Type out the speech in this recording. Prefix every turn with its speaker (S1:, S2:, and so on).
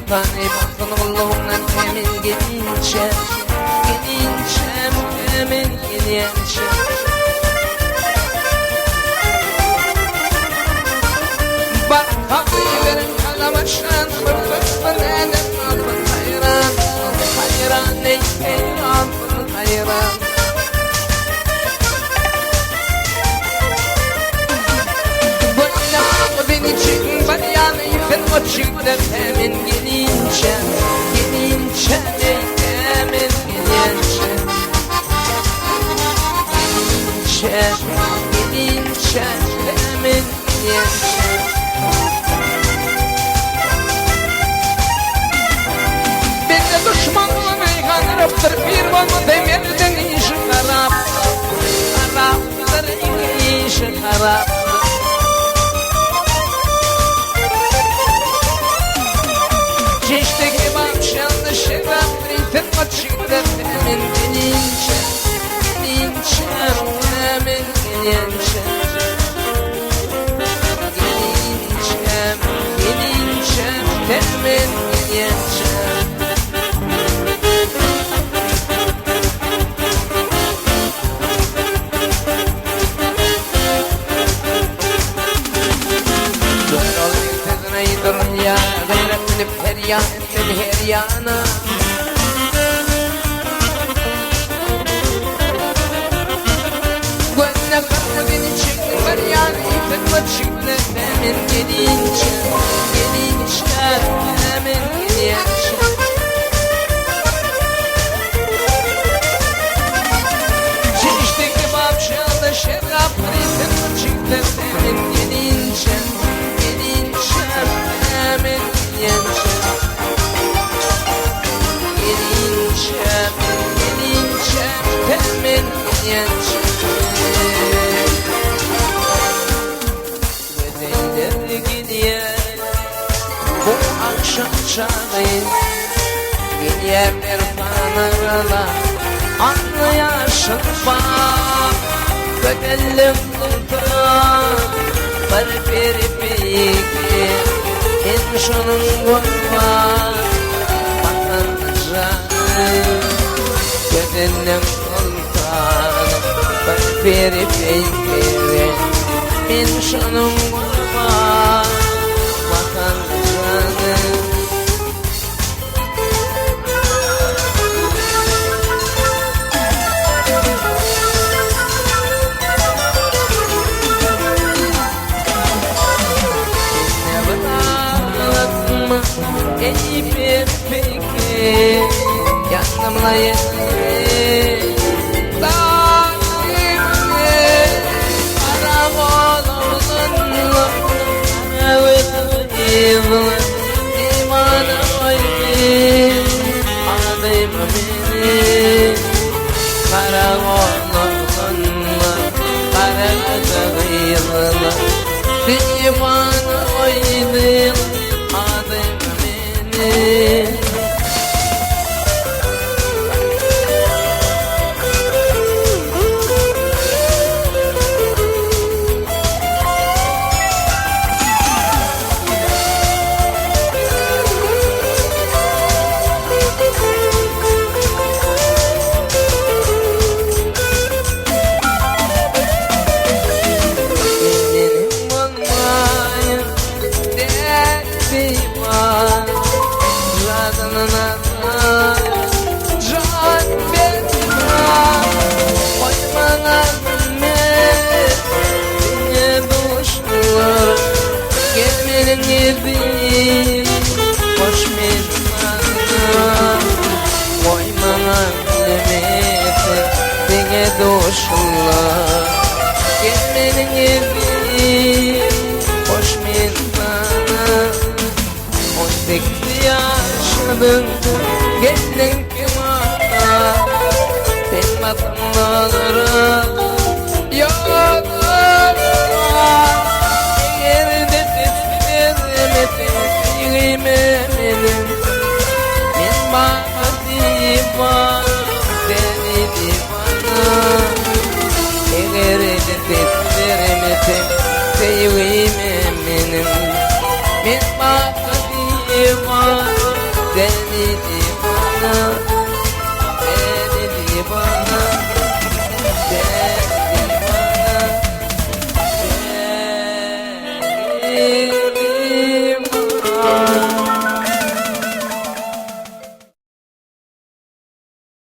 S1: tane baktın Allah'ımdan emin gelince emin gelince bak kapıyı verin kalamışan fırfırsın elim aldın hayran hayran ey aldın hayran beni çıkın bana yanı yıkın o çıktı emin gelince emin gelince gelince emin gelince beni düşmanla meyhan raptır bir bana demirden işi karap karaptır işi karap çeşteki bakşandı şerap ritim açıkta emin gelince emin gelince emin gelince ya gayretini feryan ettin her yana Gönle kalma beni çekti feryan ettin çıktı emin gelince emin gelince çeşteki babşalı şerap ritim çıktı emin gelince emin gelince emin gelince Bedenler gidiyor bu akşam çağıyı Gidiyor bir panarala anlayasın bak Bedelim buldu bir peki İnşanın vurma Bakanacağım Gödelim sultan Bir peygirin İnşanın vurma Bakanacağım Ey bir peki yanımla yeter Takimle aram oğlunla Evliliğimle imanı oynayın Adayım beni Kara oğlunla Kara kızıyla İmanı oynayın Adayım beni Gelmenin hoş mezmanı Koymana demeti Dine doşullar Gelmenin hoş mezmanı 18 yaşadın Geldin kımana Ben batmalarım Yollarım Ben bana divan Beni divana Eğer edetlerimi Sevgim eminim Ben bana divan beni bana.